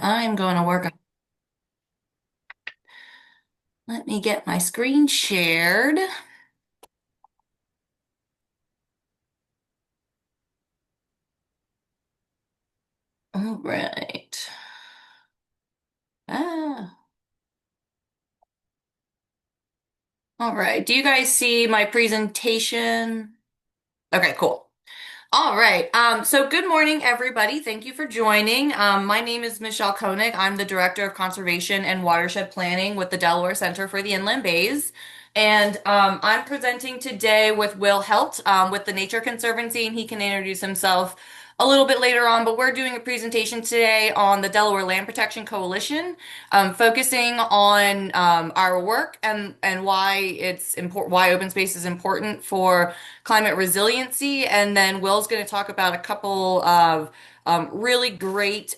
I'm going to work on. Let me get my screen shared. All right. Ah, all right. Do you guys see my presentation? Okay, cool. All right. So good morning, everybody. Thank you for joining. My name is Michelle Koenig. I'm the Director of Conservation and Watershed Planning with the Delaware Center for the Inland Bays. And I'm presenting today with Will Helt with the Nature Conservancy, and he can introduce himself a little bit later on. But we're doing a presentation today on the Delaware Land Protection Coalition, focusing on our work and why it's important, why open space is important for climate resiliency. And then Will's going to talk about a couple of really great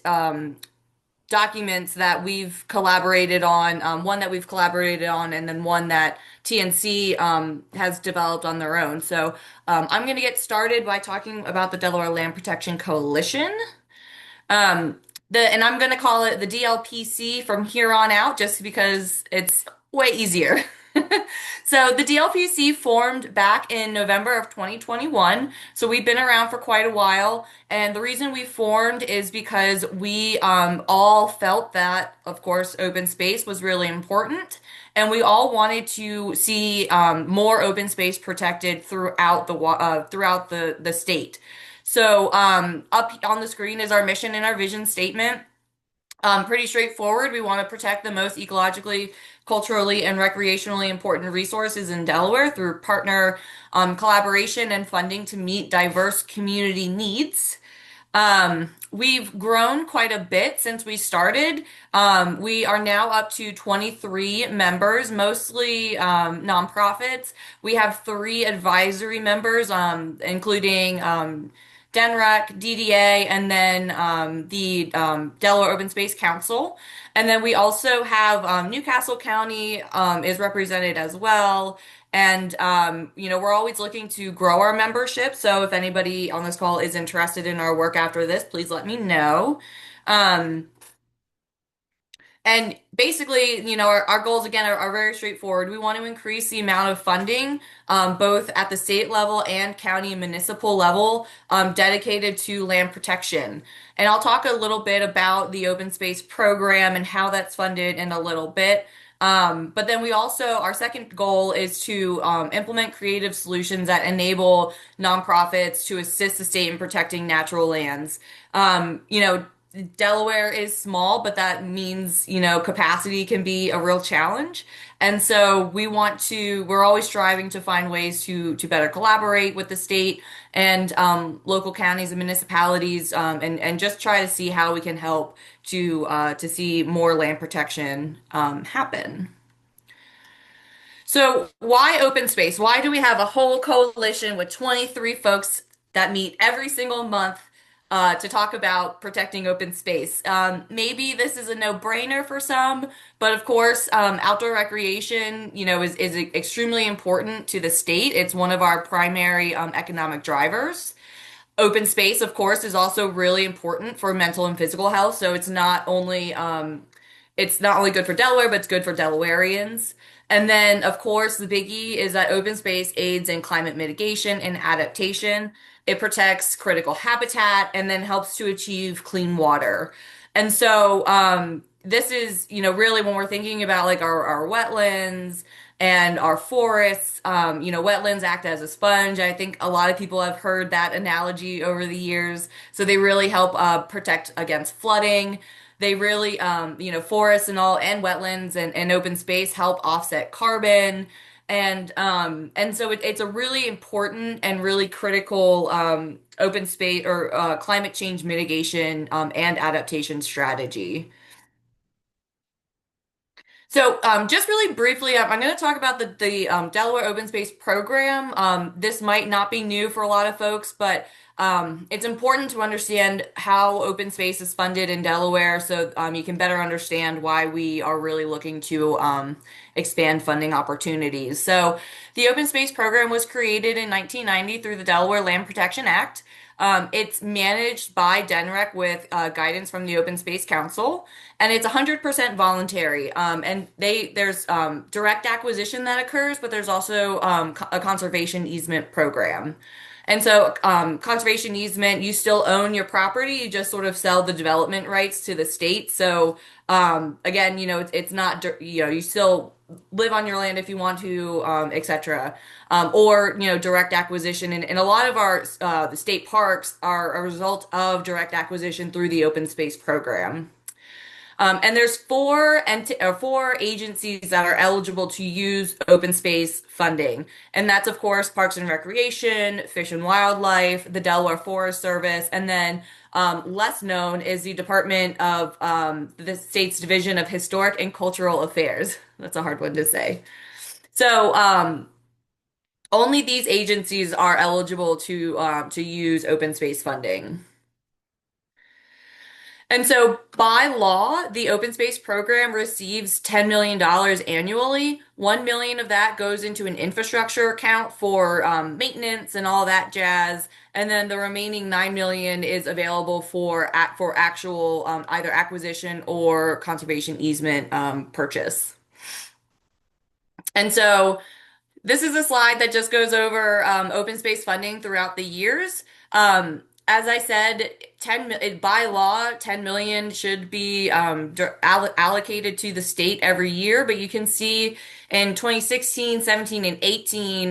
documents that we've collaborated on, one that we've collaborated on, and then one that TNC has developed on their own. So I'm going to get started by talking about the Delaware Land Protection Coalition. Um, and I'm going to call it the DLPC from here on out just because it's way easier. So the DLPC formed back in November of 2021. So we've been around for quite a while. And the reason we formed is because we all felt that, of course, open space was really important. And we all wanted to see more open space protected throughout the state. So up on the screen is our mission and our vision statement. Pretty straightforward. We want to protect the most ecologically, culturally, and recreationally important resources in Delaware through partner collaboration and funding to meet diverse community needs. We've grown quite a bit since we started. We are now up to 23 members, mostly nonprofits. We have 3 advisory members, including DENREC, DDA, and then the Delaware Open Space Council. And then we also have Newcastle County is represented as well. And we're always looking to grow our membership. So if anybody on this call is interested in our work after this, please let me know. Um, and basically, our goals again are very straightforward. We want to increase the amount of funding, both at the state level and county and municipal level, dedicated to land protection. And I'll talk a little bit about the open space program and how that's funded in a little bit. But then our second goal is to implement creative solutions that enable nonprofits to assist the state in protecting natural lands. Delaware is small, but that means, capacity can be a real challenge. And so we're always striving to find ways to better collaborate with the state and local counties and municipalities, and just try to see how we can help to see more land protection happen. So why open space? Why do we have a whole coalition with 23 folks that meet every single month to talk about protecting open space? Maybe this is a no-brainer for some, but of course, outdoor recreation, is extremely important to the state. It's one of our primary economic drivers. Open space, of course, is also really important for mental and physical health. So it's not only good for Delaware, but it's good for Delawareans. And then, of course, the biggie is that open space aids in climate mitigation and adaptation. It protects critical habitat and then helps to achieve clean water. And so, this is, really when we're thinking about like our wetlands and our forests, wetlands act as a sponge. I think a lot of people have heard that analogy over the years. So they really help protect against flooding. They really, forests and wetlands and open space help offset carbon. And so it's a really important and really critical open space or climate change mitigation and adaptation strategy. So, just really briefly, I'm going to talk about the Delaware Open Space Program. This might not be new for a lot of folks, but it's important to understand how open space is funded in Delaware, so you can better understand why we are really looking to expand funding opportunities. So, the Open Space Program was created in 1990 through the Delaware Land Protection Act. It's managed by DNREC with guidance from the Open Space Council, and it's 100% voluntary. And there's direct acquisition that occurs, but there's also a conservation easement program. And so, conservation easement, you still own your property, you just sort of sell the development rights to the state. So, again, it's not, you still live on your land if you want to, etc. Or, direct acquisition. And a lot of our the state parks are a result of direct acquisition through the open space program. And there's four agencies that are eligible to use open space funding, and that's of course Parks and Recreation, Fish and Wildlife, the Delaware Forest Service, and then less known is the Department of the state's Division of Historic and Cultural Affairs. That's a hard one to say. So only these agencies are eligible to use open space funding. And so by law, the open space program receives $10 million annually. 1 million of that goes into an infrastructure account for maintenance and all that jazz. And then the remaining 9 million is available for actual either acquisition or conservation easement purchase. And so this is a slide that just goes over open space funding throughout the years. As I said, by law, 10 million should be allocated to the state every year, but you can see in 2016, 17, and 18,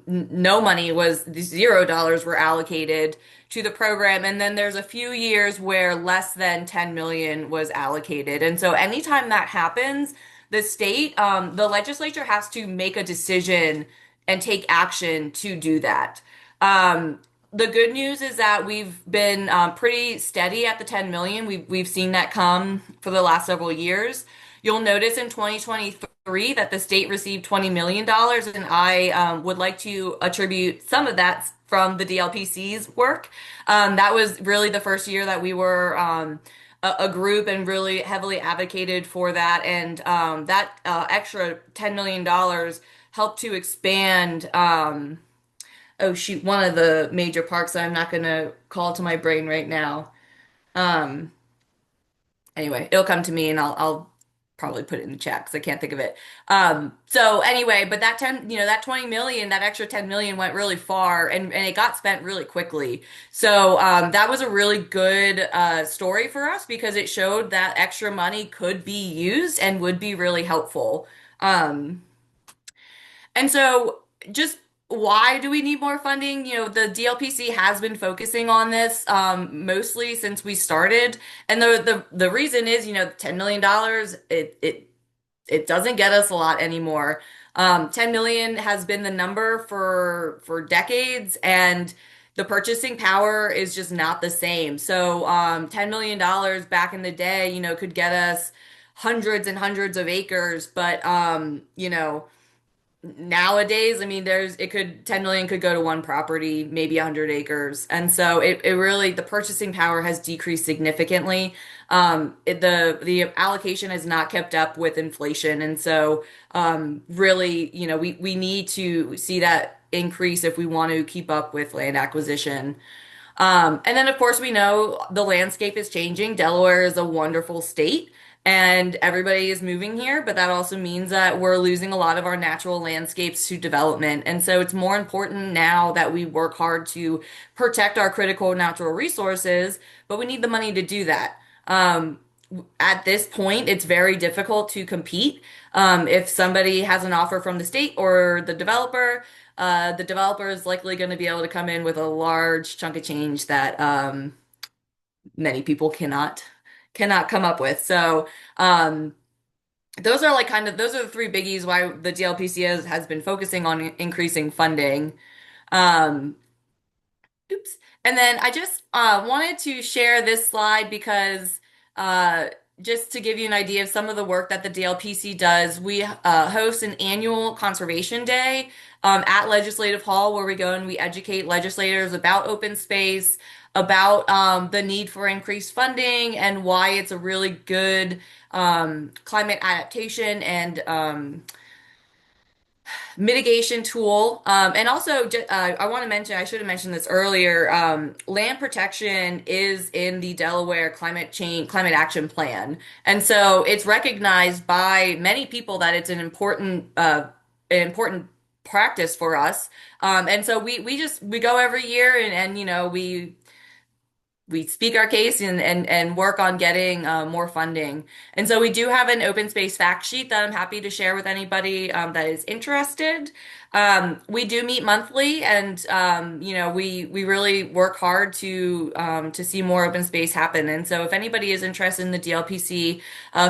no money was $0 were allocated to the program. And then there's a few years where less than 10 million was allocated. And so anytime that happens, the legislature has to make a decision and take action to do that. The good news is that we've been pretty steady at the 10 million. We've seen that come for the last several years. You'll notice in 2023 that the state received $20 million, and I would like to attribute some of that from the DLPC's work. That was really the first year that we were a group and really heavily advocated for that. And that extra $10 million helped to expand, oh shoot, one of the major parks that I'm not going to call to my brain right now. Um, anyway, it'll come to me and I'll probably put it in the chat because I can't think of it. So anyway, but that 10, that 20 million, that extra 10 million went really far and it got spent really quickly. So that was a really good story for us because it showed that extra money could be used and would be really helpful. Um, and so just why do we need more funding? The DLPC has been focusing on this mostly since we started. And the reason is, $10 million, it doesn't get us a lot anymore. 10 million has been the number for decades, and the purchasing power is just not the same. So, $10 million back in the day, could get us hundreds and hundreds of acres, but nowadays, I mean, 10 million could go to one property, maybe 100 acres. And so it really, the purchasing power has decreased significantly. The allocation has not kept up with inflation. And so, really, we need to see that increase if we want to keep up with land acquisition. And then, of course, we know the landscape is changing. Delaware is a wonderful state, and everybody is moving here, but that also means that we're losing a lot of our natural landscapes to development. And so it's more important now that we work hard to protect our critical natural resources, but we need the money to do that. At this point, it's very difficult to compete. If somebody has an offer from the state or the developer is likely going to be able to come in with a large chunk of change that many people cannot come up with. So those are those are the three biggies why the DLPC has been focusing on increasing funding. Um, Oops. And then I just wanted to share this slide because uh, just to give you an idea of some of the work that the DLPC does, we host an annual conservation day at Legislative Hall where we go and we educate legislators about open space, about the need for increased funding, and why it's a really good climate adaptation and mitigation tool. And also, I want to mention, I should have mentioned this earlier. Land protection is in the Delaware Climate Action Plan. And so it's recognized by many people that it's an important practice for us. And so we go every year and we speak our case and work on getting more funding. And so we do have an open space fact sheet that I'm happy to share with anybody that is interested. We do meet monthly, and we really work hard to see more open space happen. And so if anybody is interested in the DLPC,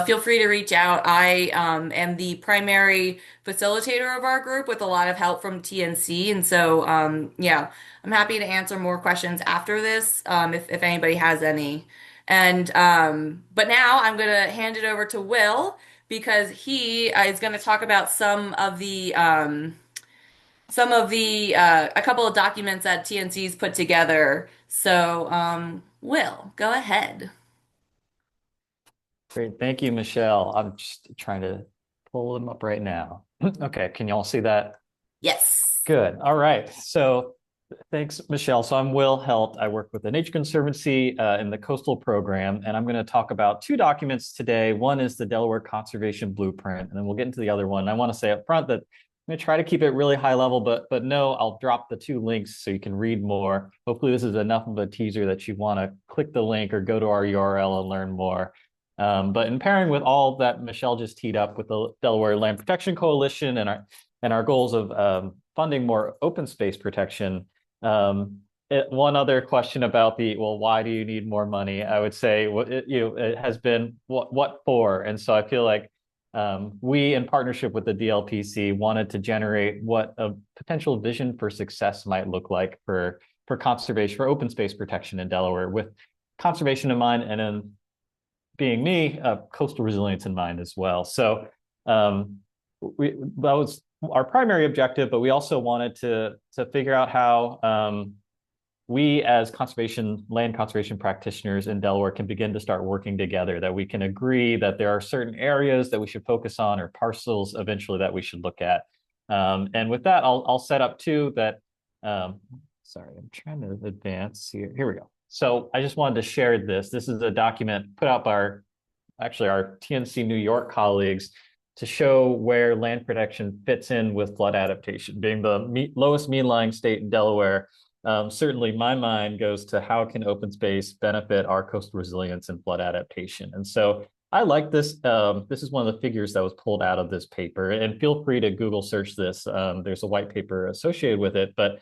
feel free to reach out. I am the primary facilitator of our group with a lot of help from TNC, and so yeah. I'm happy to answer more questions after this, if anybody has any. But now I'm gonna hand it over to Will because he is gonna talk about a couple of documents that TNC's put together. So, Will, go ahead. Great. Thank you, Michelle. I'm just trying to pull them up right now. Okay. Can you all see that? Yes. Good. All right. So thanks, Michelle. So I'm Will Helt. I work with the Nature Conservancy in the Coastal Program, and I'm going to talk about two documents today. One is the Delaware Conservation Blueprint, and then we'll get into the other one. I want to say up front that I'm going to try to keep it really high level, but no, I'll drop the two links so you can read more. Hopefully this is enough of a teaser that you want to click the link or go to our URL and learn more. But in pairing with all that Michelle just teed up with the Delaware Land Protection Coalition and our goals of funding more open space protection, one other question about why do you need more money? I would say it has been what for? And so I feel like we, in partnership with the DLPC, wanted to generate what a potential vision for success might look like for conservation, for open space protection in Delaware, with conservation in mind, and then being me, coastal resilience in mind as well. So that was our primary objective, but we also wanted to figure out how we as land conservation practitioners in Delaware can begin to start working together, that we can agree that there are certain areas that we should focus on or parcels eventually that we should look at. And with that, I'll set up too that, sorry, I'm trying to advance here. Here we go. So I just wanted to share this. This is a document put out by our TNC New York colleagues to show where land protection fits in with flood adaptation. Being the lowest mean-lying state in Delaware, certainly my mind goes to how can open space benefit our coastal resilience and flood adaptation. And so I like this. This is one of the figures that was pulled out of this paper, and feel free to Google search this. There's a white paper associated with it, but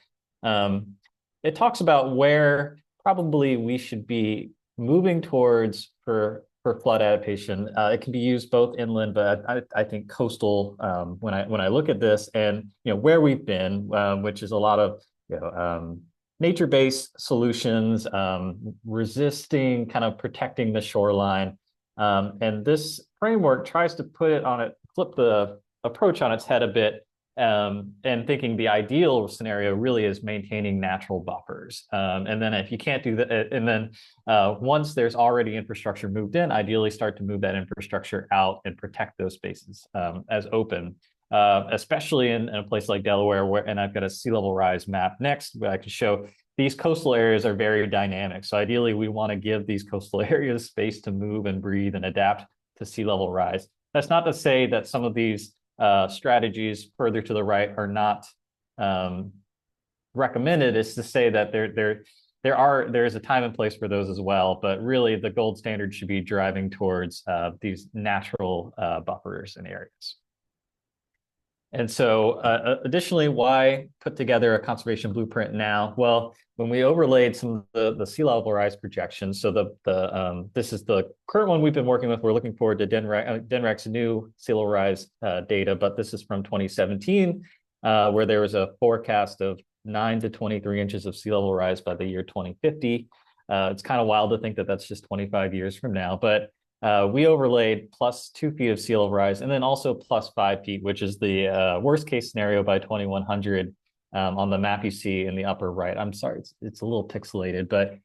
it talks about where probably we should be moving towards for flood adaptation. It can be used both inland, but I think coastal when I look at this, and where we've been, which is a lot of nature-based solutions, resisting, kind of protecting the shoreline. And this framework tries to flip the approach on its head a bit, and thinking the ideal scenario really is maintaining natural buffers. And then if you can't do that, and then once there's already infrastructure moved in, ideally start to move that infrastructure out and protect those spaces as open, especially in a place like Delaware, and I've got a sea level rise map next, where I can show these coastal areas are very dynamic. So ideally, we want to give these coastal areas space to move and breathe and adapt to sea level rise. That's not to say that some of these strategies further to the right are not recommended. Is to say that there is a time and place for those as well, but really the gold standard should be driving towards these natural buffers and areas. And so additionally, why put together a conservation blueprint now? Well, when we overlaid some of the sea level rise projections, so this is the current one we've been working with. We're looking forward to DNREC's new sea level rise data, but this is from 2017, where there was a forecast of 9 to 23 inches of sea level rise by the year 2050. It's kind of wild to think that that's just 25 years from now, but we overlaid plus 2 feet of sea level rise, and then also plus 5 feet, which is the worst case scenario by 2100 on the map you see in the upper right. I'm sorry, it's a little pixelated, but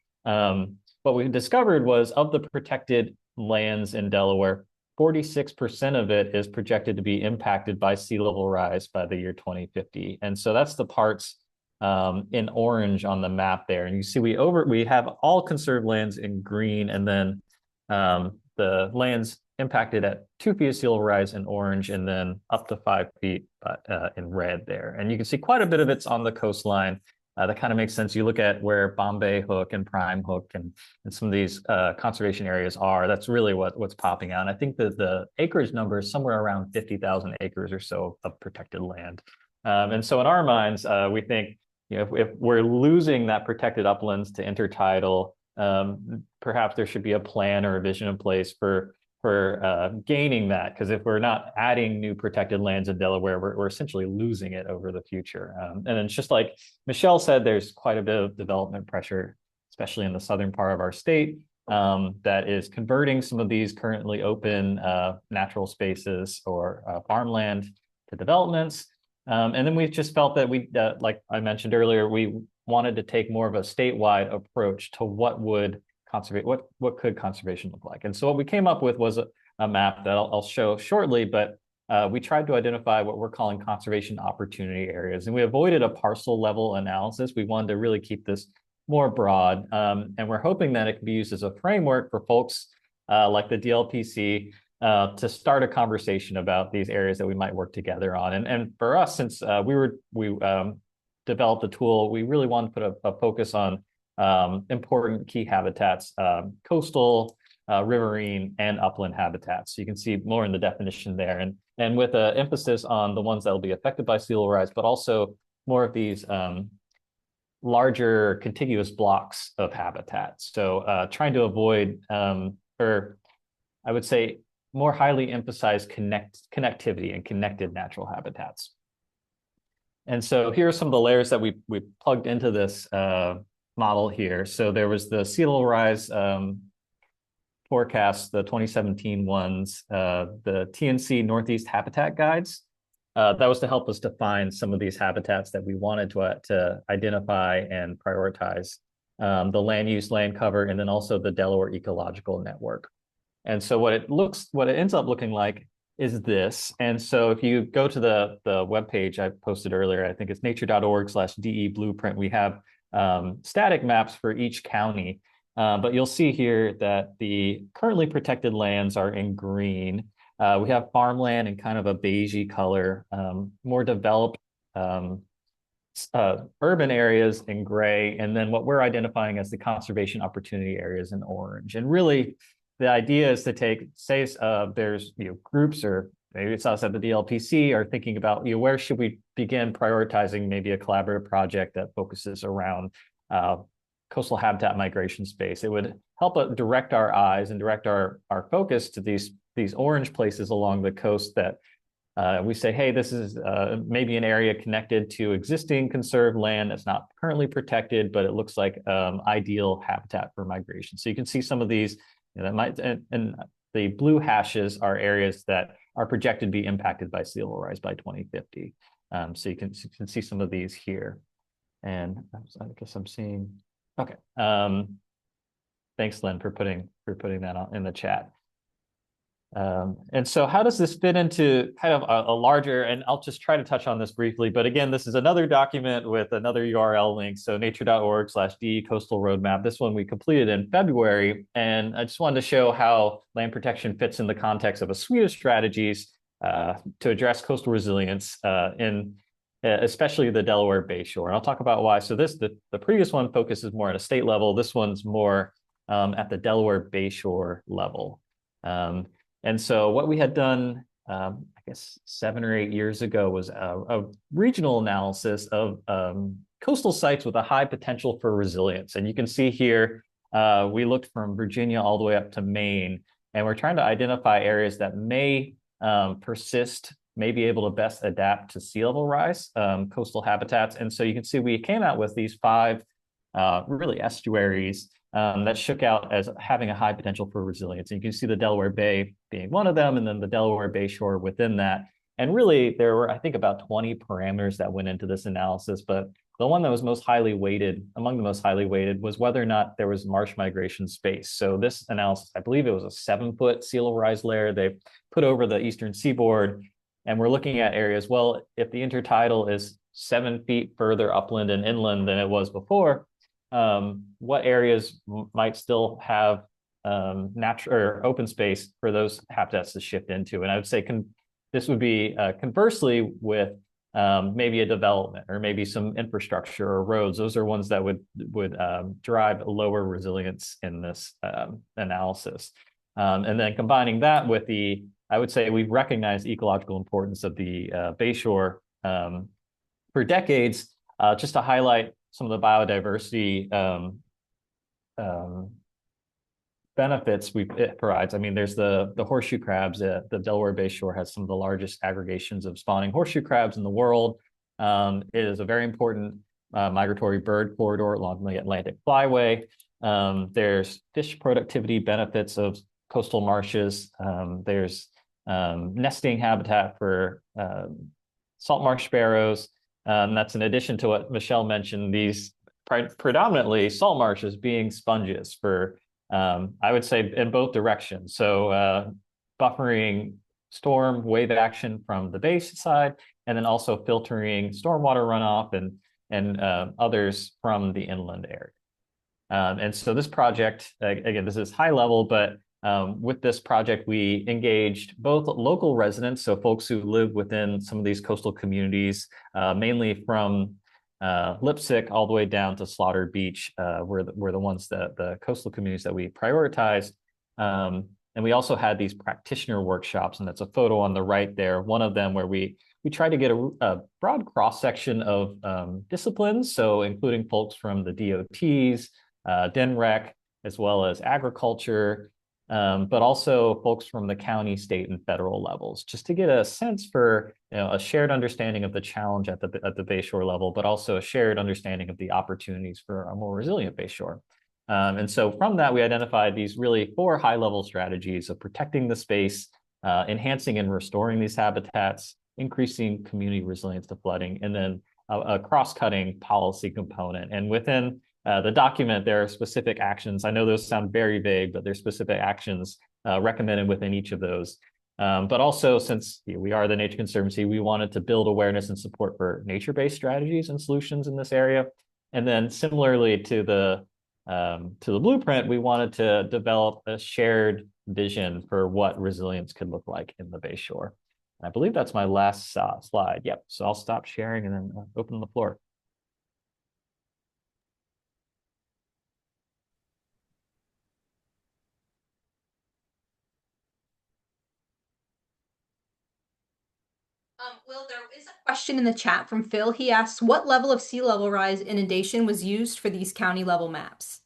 what we discovered was of the protected lands in Delaware, 46% of it is projected to be impacted by sea level rise by the year 2050. And so that's the parts in orange on the map there. And you see we have all conserved lands in green, and then the lands impacted at 2 feet of sea level rise in orange, and then up to 5 feet in red there. And you can see quite a bit of it's on the coastline. That kind of makes sense. You look at where Bombay Hook and Prime Hook and some of these conservation areas are. That's really what's popping out. And I think that the acreage number is somewhere around 50,000 acres or so of protected land. And so in our minds, we think, if we're losing that protected uplands to intertidal, perhaps there should be a plan or a vision in place for gaining that, because if we're not adding new protected lands in Delaware, we're essentially losing it over the future. And it's just like Michelle said, there's quite a bit of development pressure, especially in the southern part of our state, that is converting some of these currently open natural spaces or farmland to developments. And then we just felt that like I mentioned earlier, we wanted to take more of a statewide approach to what could conservation look like. And so what we came up with was a map that I'll show shortly, but we tried to identify what we're calling conservation opportunity areas. And we avoided a parcel level analysis. We wanted to really keep this more broad. And we're hoping that it can be used as a framework for folks like the DLPC to start a conversation about these areas that we might work together on. And for us, since we developed a tool, we really wanted to put a focus on important key habitats, coastal, riverine, and upland habitats. So you can see more in the definition there, and with an emphasis on the ones that will be affected by sea level rise, but also more of these larger contiguous blocks of habitats. So trying to avoid, or I would say, more highly emphasize connectivity and connected natural habitats. And so here are some of the layers that we plugged into this model here. So there was the sea level rise forecast, the 2017 ones, the TNC Northeast Habitat Guides. That was to help us define some of these habitats that we wanted to identify and prioritize, the land use, land cover, and then also the Delaware Ecological Network. And so what it ends up looking like is this. And so if you go to the webpage I posted earlier, I think it's nature.org/DE blueprint, we have static maps for each county. But you'll see here that the currently protected lands are in green. We have farmland in kind of a beigey color, more developed urban areas in gray, and then what we're identifying as the conservation opportunity areas in orange. And really, the idea is to take, say, there's groups, or maybe it's us at the DLPC, are thinking about where should we begin prioritizing maybe a collaborative project that focuses around coastal habitat migration space. It would help direct our eyes and direct our focus to these orange places along the coast that we say, hey, this is maybe an area connected to existing conserved land that's not currently protected, but it looks like ideal habitat for migration. So you can see some of these that might, and the blue hashes are areas that are projected to be impacted by sea level rise by 2050. So you can see some of these here. And I guess I'm seeing, okay. Thanks, Lynn, for putting that in the chat. And so how does this fit into kind of a larger, and I'll just try to touch on this briefly, but again, this is another document with another URL link. So nature.org/DE coastal roadmap. This one we completed in February. And I just wanted to show how land protection fits in the context of a suite of strategies to address coastal resilience in especially the Delaware Bayshore. And I'll talk about why. So the previous one focuses more at a state level. This one's more at the Delaware Bayshore level. And so what we had done, I guess 7 or 8 years ago, was a regional analysis of coastal sites with a high potential for resilience. And you can see here, we looked from Virginia all the way up to Maine, and we're trying to identify areas that may persist, may be able to best adapt to sea level rise, coastal habitats. And so you can see we came out with these 5 really estuaries that shook out as having a high potential for resilience. And you can see the Delaware Bay being one of them, and then the Delaware Bayshore within that. And really, there were, I think, about 20 parameters that went into this analysis, but the one that was most highly weighted, among the most highly weighted, was whether or not there was marsh migration space. So this analysis, I believe it was a 7-foot sea level rise layer they put over the eastern seaboard. And we're looking at areas, well, if the intertidal is 7 feet further upland and inland than it was before, what areas might still have natural or open space for those habitats to shift into? And I would say this would be conversely with maybe a development or maybe some infrastructure or roads. Those are ones that would drive lower resilience in this analysis. And then combining that with I would say we've recognized the ecological importance of the Bayshore for decades, just to highlight some of the biodiversity benefits it provides. I mean, there's the horseshoe crabs. The Delaware Bayshore has some of the largest aggregations of spawning horseshoe crabs in the world. It is a very important migratory bird corridor along the Atlantic Flyway. There's fish productivity benefits of coastal marshes. There's nesting habitat for salt marsh sparrows. That's in addition to what Michelle mentioned, these predominantly salt marshes being sponges for, I would say, in both directions. So buffering storm wave action from the base side, and then also filtering stormwater runoff and others from the inland area. And so this project, again, this is high level, but with this project, we engaged both local residents, so folks who live within some of these coastal communities, mainly from Lipsick all the way down to Slaughter Beach, were the ones that the coastal communities that we prioritized. And we also had these practitioner workshops, and that's a photo on the right there. One of them where we tried to get a broad cross section of disciplines, so including folks from the DOTs, DNREC, as well as agriculture, but also folks from the county, state, and federal levels, just to get a sense for a shared understanding of the challenge at the Bayshore level, but also a shared understanding of the opportunities for a more resilient Bayshore. And so from that, we identified these really 4 high-level strategies of protecting the space, enhancing and restoring these habitats, increasing community resilience to flooding, and then a cross-cutting policy component. And within the document, there are specific actions. I know those sound very vague, but there's specific actions recommended within each of those. But also, since we are the Nature Conservancy, we wanted to build awareness and support for nature-based strategies and solutions in this area. And then similarly to the blueprint, we wanted to develop a shared vision for what resilience could look like in the Bayshore. I believe that's my last slide. Yep. So I'll stop sharing and then open the floor. Will, there is a question in the chat from Phil. He asks, what level of sea level rise inundation was used for these county level maps?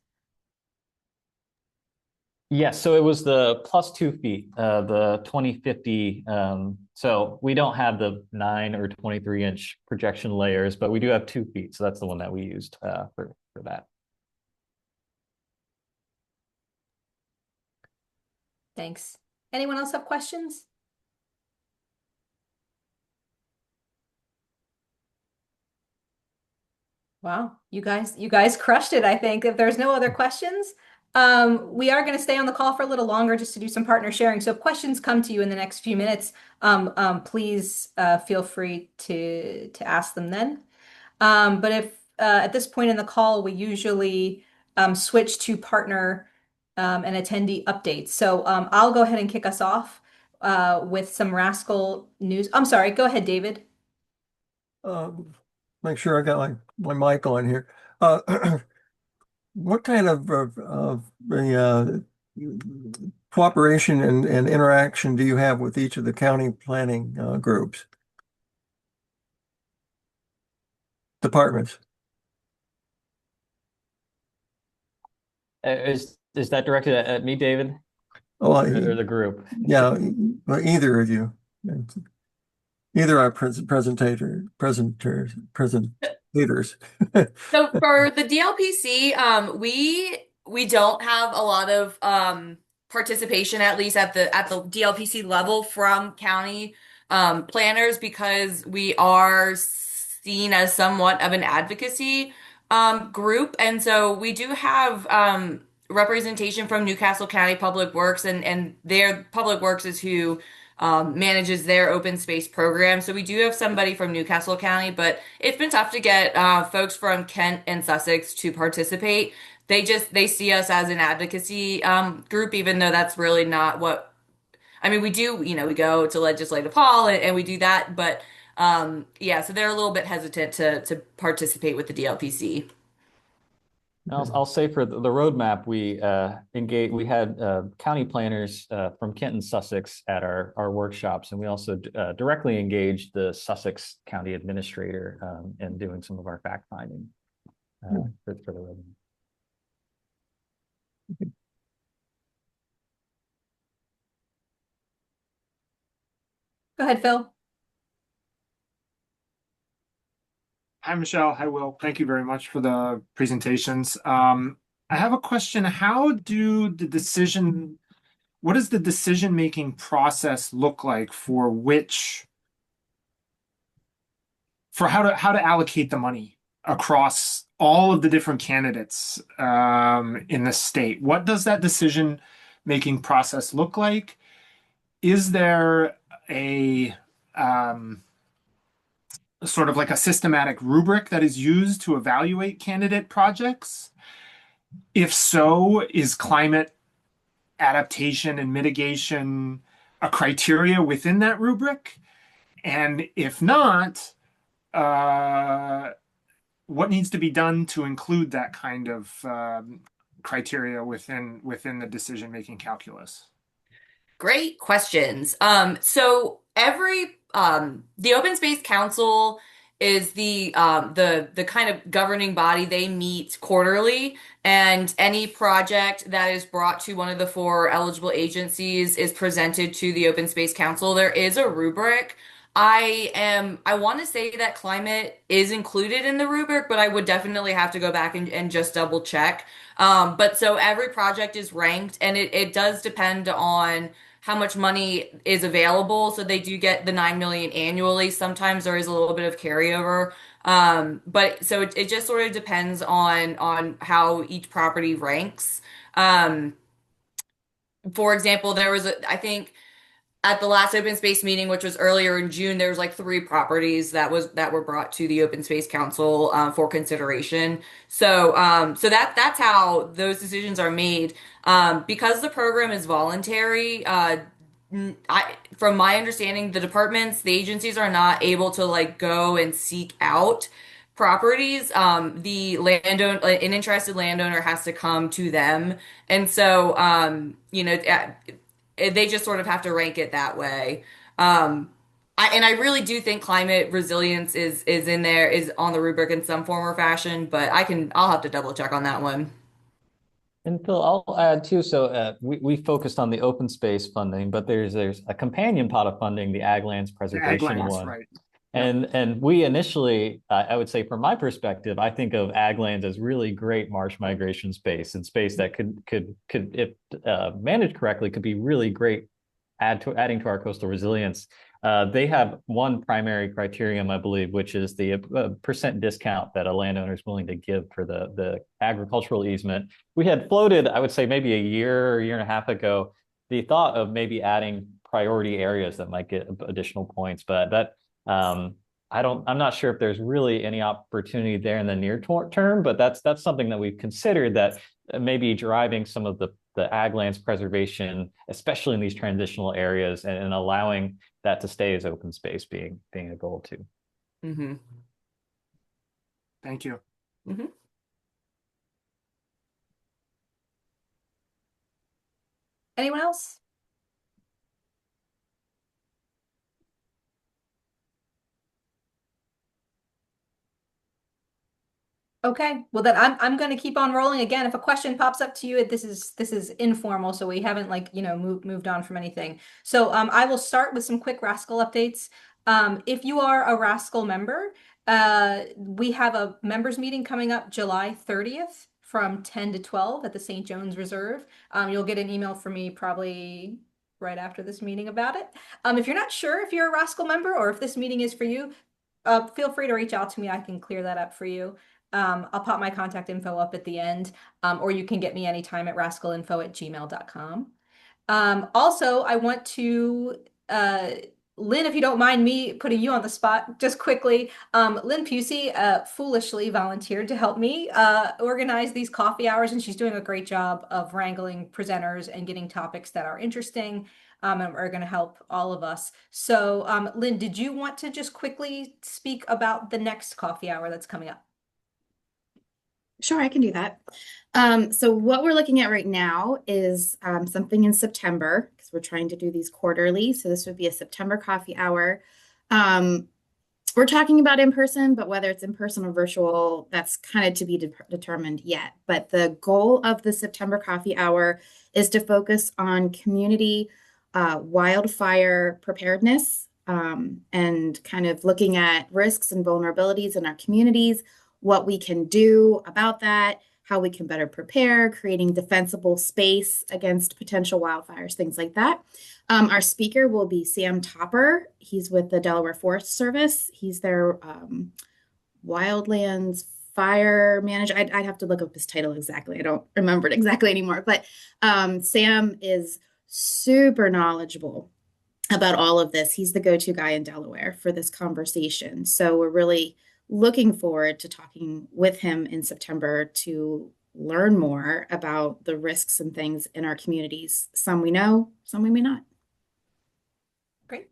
Yes, so it was the plus 2 feet, the 2050. So we don't have the 9 or 23-inch projection layers, but we do have 2 feet. So that's the one that we used for that. Thanks. Anyone else have questions? Wow, you guys crushed it, I think. If there's no other questions, we are going to stay on the call for a little longer just to do some partner sharing. So if questions come to you in the next few minutes, please feel free to ask them then. But if at this point in the call, we usually switch to partner and attendee updates. So I'll go ahead and kick us off with some RASCL news. I'm sorry, go ahead, David. Make sure I got my mic on here. What kind of cooperation and interaction do you have with each of the county planning groups, departments? Is that directed at me, David? Oh, or the group? Yeah, either of you. Either our presenters. So for the DLPC, we don't have a lot of participation, at least at the DLPC level, from county planners, because we are seen as somewhat of an advocacy group. And so we do have representation from Newcastle County Public Works, and their Public Works is who manages their open space program. So we do have somebody from Newcastle County, but it's been tough to get folks from Kent and Sussex to participate. They see us as an advocacy group, even though that's really not what I mean. We do, we go to Legislative Hall and we do that, but yeah, so they're a little bit hesitant to participate with the DLPC. I'll say for the roadmap, we had county planners from Kent and Sussex at our workshops, and we also directly engaged the Sussex County Administrator in doing some of our fact finding for the roadmap. Go ahead, Phil. Hi, Michelle. Hi, Will. Thank you very much for the presentations. I have a question. What does the decision-making process look like for how to allocate the money across all of the different candidates in the state? What does that decision-making process look like? Is there a sort of like a systematic rubric that is used to evaluate candidate projects? If so, is climate adaptation and mitigation a criteria within that rubric? And if not, what needs to be done to include that kind of criteria within the decision-making calculus? Great questions. So the Open Space Council is the kind of governing body. They meet quarterly, and any project that is brought to one of the four eligible agencies is presented to the Open Space Council. There is a rubric. I want to say that climate is included in the rubric, but I would definitely have to go back and just double check. But so every project is ranked, and it does depend on how much money is available. So they do get the 9 million annually. Sometimes there is a little bit of carryover. But so it just sort of depends on how each property ranks. For example, I think at the last open space meeting, which was earlier in June, there was like three properties that were brought to the Open Space Council for consideration. So that's how those decisions are made. Because the program is voluntary, from my understanding, the agencies are not able to like go and seek out properties. An interested landowner has to come to them, and so they just sort of have to rank it that way. I really do think climate resilience is on the rubric in some form or fashion, but I'll have to double check on that one. And Phil, I'll add too. So we focused on the open space funding, but there's a companion pot of funding, the Ag Lands Preservation one. Right. And we initially, I would say, from my perspective, I think of ag lands as really great marsh migration space and space that could if managed correctly, could be really great adding to our coastal resilience. They have one primary criterion, I believe, which is the percent discount that a landowner is willing to give for the agricultural easement. We had floated, I would say, maybe a year and a half ago, the thought of maybe adding priority areas that might get additional points, but that I'm not sure if there's really any opportunity there in the near term, but that's something that we've considered, that maybe driving some of the ag lands preservation, especially in these transitional areas, and allowing that to stay as open space being a goal too. Mm-hmm. Thank you. Mm-hmm. Anyone else? Okay, well then I'm going to keep on rolling. Again, if a question pops up to you, this is informal, so we haven't moved on from anything. So I will start with some quick RASCL updates. If you are a RASCL member, we have a members meeting coming up July 30th from 10 to 12 at the St. John's Reserve. You'll get an email from me probably right after this meeting about it. If you're not sure if you're a RASCL member or if this meeting is for you, feel free to reach out to me. I can clear that up for you. I'll pop my contact info up at the end, or you can get me anytime at rascalinfo@gmail.com. Also, I want to, Lynn, if you don't mind me putting you on the spot, just quickly, Lynn Pusey foolishly volunteered to help me organize these coffee hours, and she's doing a great job of wrangling presenters and getting topics that are interesting and are going to help all of us. So, Lynn, did you want to just quickly speak about the next coffee hour that's coming up? Sure, I can do that. So what we're looking at right now is something in September because we're trying to do these quarterly. So this would be a September coffee hour. We're talking about in person, but whether it's in person or virtual, that's kind of to be determined yet. But the goal of the September coffee hour is to focus on community wildfire preparedness and kind of looking at risks and vulnerabilities in our communities, what we can do about that, how we can better prepare, creating defensible space against potential wildfires, things like that. Our speaker will be Sam Topper. He's with the Delaware Forest Service. He's their wildlands fire manager. I'd have to look up his title exactly. I don't remember it exactly anymore. But Sam is super knowledgeable about all of this. He's the go-to guy in Delaware for this conversation. So we're really looking forward to talking with him in September to learn more about the risks and things in our communities. Some we know, some we may not. Great.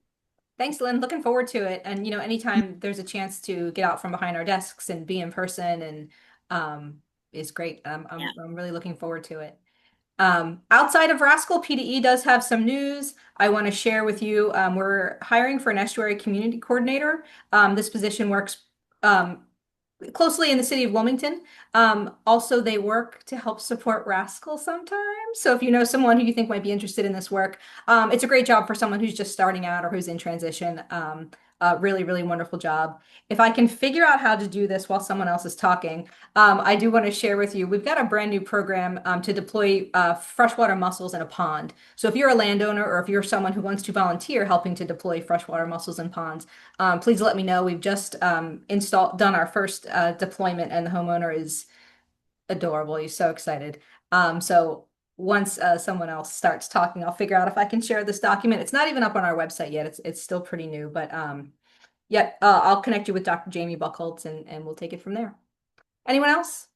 Thanks, Lynn. Looking forward to it. And, anytime there's a chance to get out from behind our desks and be in person and is great. I'm really looking forward to it. Outside of RASCL, PDE does have some news I want to share with you. We're hiring for an estuary community coordinator. This position works closely in the city of Wilmington. Also, they work to help support RASCL sometimes. So if you know someone who you think might be interested in this work, it's a great job for someone who's just starting out or who's in transition. Really, really wonderful job. If I can figure out how to do this while someone else is talking, I do want to share with you, we've got a brand new program to deploy freshwater mussels in a pond. So if you're a landowner or if you're someone who wants to volunteer helping to deploy freshwater mussels in ponds, please let me know. We've just done our first deployment and the homeowner is adorable. He's so excited. So once someone else starts talking, I'll figure out if I can share this document. It's not even up on our website yet. It's still pretty new, but yeah, I'll connect you with Dr. Jamie Buchholz and we'll take it from there. Anyone else?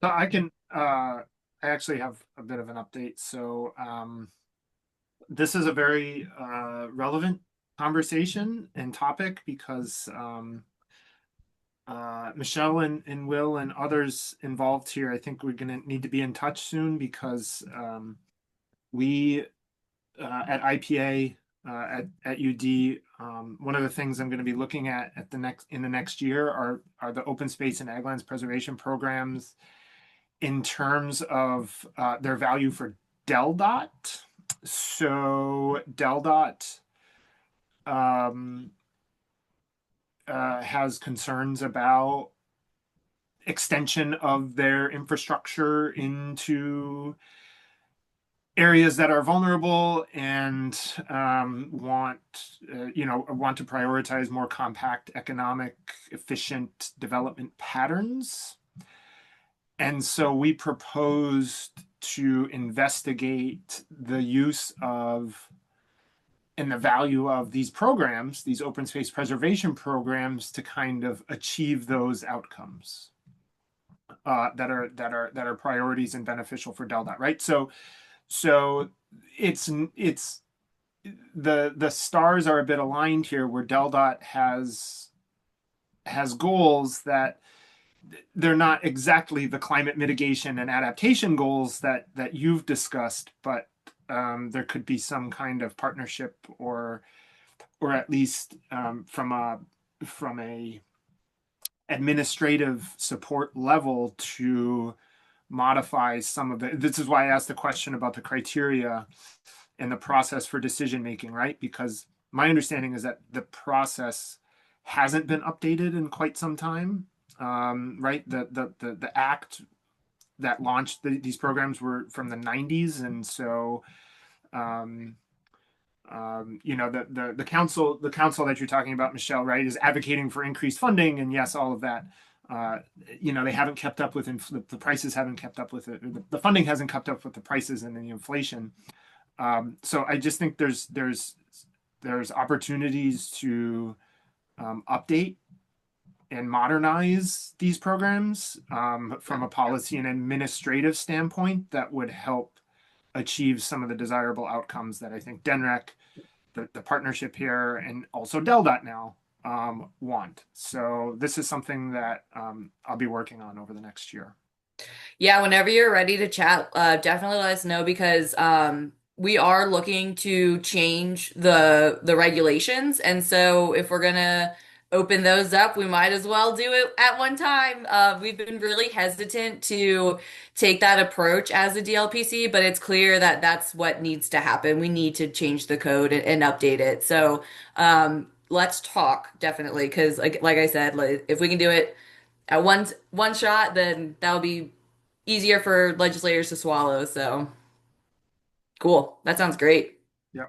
So I actually have a bit of an update. So this is a very relevant conversation and topic because Michelle and Will and others involved here, I think we're going to need to be in touch soon because we at IPA at UD, one of the things I'm going to be looking at in the next year are the open space and ag lands preservation programs in terms of their value for DelDOT. So DelDOT has concerns about extension of their infrastructure into areas that are vulnerable and want to prioritize more compact, economic, efficient development patterns. And so we proposed to investigate the use of and the value of these programs, these open space preservation programs, to kind of achieve those outcomes that are priorities and beneficial for DelDOT, right? So it's the stars are a bit aligned here, where DelDOT has goals that they're not exactly the climate mitigation and adaptation goals that you've discussed, but there could be some kind of partnership or at least from a administrative support level to modify some of the. This is why I asked the question about the criteria and the process for decision making, right? Because my understanding is that the process hasn't been updated in quite some time, right? The act that launched these programs were from the 90s, and so The council that you're talking about, Michelle, right, is advocating for increased funding, and yes, all of that. They haven't kept up with the prices haven't kept up with it. The funding hasn't kept up with the prices and the inflation. So I just think there's opportunities to update and modernize these programs from a policy and administrative standpoint that would help achieve some of the desirable outcomes that I think DENREC, the partnership here, and also DEL.dot now want. So this is something that I'll be working on over the next year. Yeah, whenever you're ready to chat, definitely let us know because we are looking to change the regulations, and so if we're gonna open those up, we might as well do it at one time. We've been really hesitant to take that approach as a DLPC, but it's clear that that's what needs to happen. We need to change the code and update it. So let's talk definitely, because like I said, if we can do it at one shot, then that'll be easier for legislators to swallow. So cool. That sounds great. Yeah,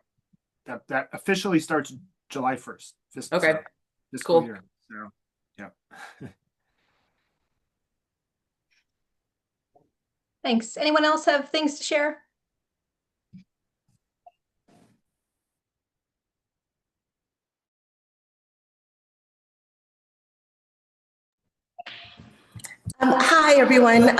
that officially starts July 1st. Okay, Fiscal cool. year. So, yeah. Thanks. Anyone else have things to share? Hi, everyone.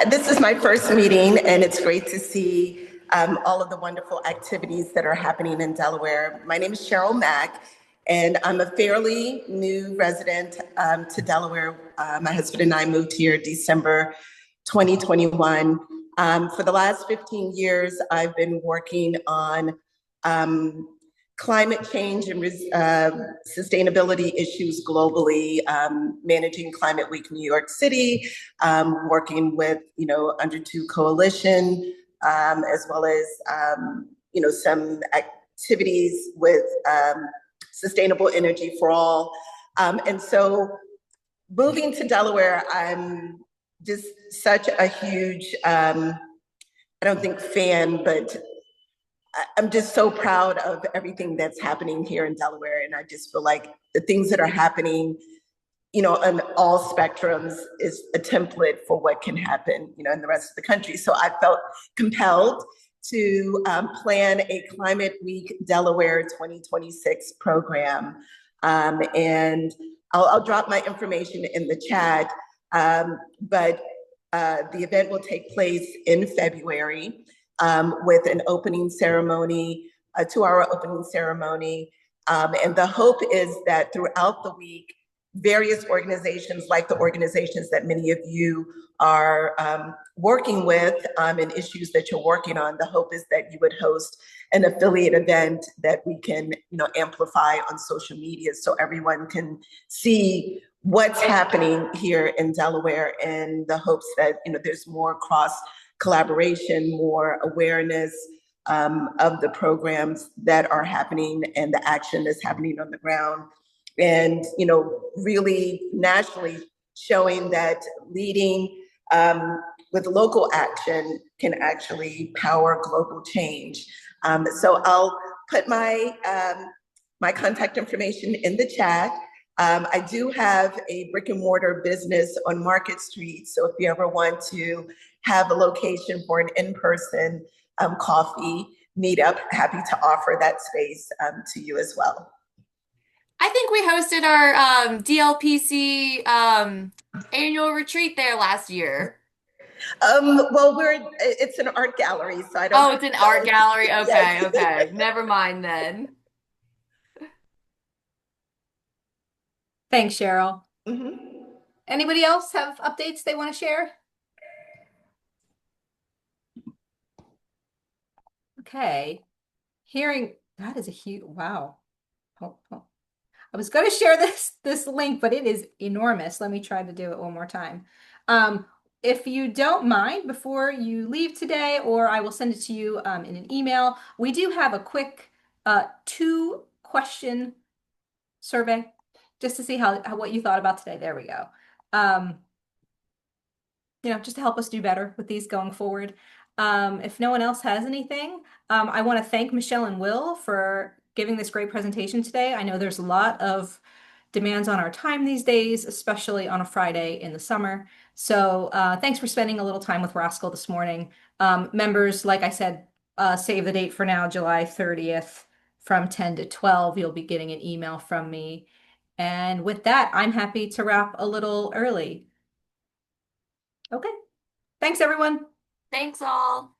This is my first meeting, and it's great to see all of the wonderful activities that are happening in Delaware. My name is Cheryl Mack, and I'm a fairly new resident to Delaware. My husband and I moved here December 2021. For the last 15 years, I've been working on climate change and sustainability issues globally, managing Climate Week New York City, working with, Under Two Coalition, as well as, some activities with Sustainable Energy for All. And so moving to Delaware, I'm just such a huge, I don't think fan, but I'm just so proud of everything that's happening here in Delaware. And I just feel like the things that are happening, on all spectrums is a template for what can happen, in the rest of the country. So I felt compelled to plan a Climate Week Delaware 2026 program. And I'll drop my information in the chat, but the event will take place in February. With an opening ceremony, a 2-hour opening ceremony. And the hope is that throughout the week, various organizations like the organizations that many of you are working with and issues that you're working on, the hope is that you would host an affiliate event that we can, amplify on social media so everyone can see what's happening here in Delaware, in the hopes that, there's more cross collaboration, more awareness of the programs that are happening and the action that's happening on the ground. And, really nationally showing that leading with local action can actually power global change. So I'll put my contact information in the chat. I do have a brick and mortar business on Market Street. So if you ever want to have a location for an in-person coffee meetup, happy to offer that space to you as well. I think we hosted our DLPC annual retreat there last year. Well, it's an art gallery, so I don't. Oh, it's an art gallery. Okay, Yes. okay. Never mind then. Thanks, Cheryl. Mm-hmm. Anybody else have updates they want to share? Okay. That is a huge, wow. Oh. I was going to share this link, but it is enormous. Let me try to do it one more time. If you don't mind, before you leave today, or I will send it to you in an email, we do have a quick 2-question survey just to see what you thought about today. There we go. Just to help us do better with these going forward. If no one else has anything, I want to thank Michelle and Will for giving this great presentation today. I know there's a lot of demands on our time these days, especially on a Friday in the summer. So thanks for spending a little time with RASCL this morning. Members, like I said, save the date for now, July 30th from 10 to 12. You'll be getting an email from me. And with that, I'm happy to wrap a little early. Okay. Thanks, everyone. Thanks all.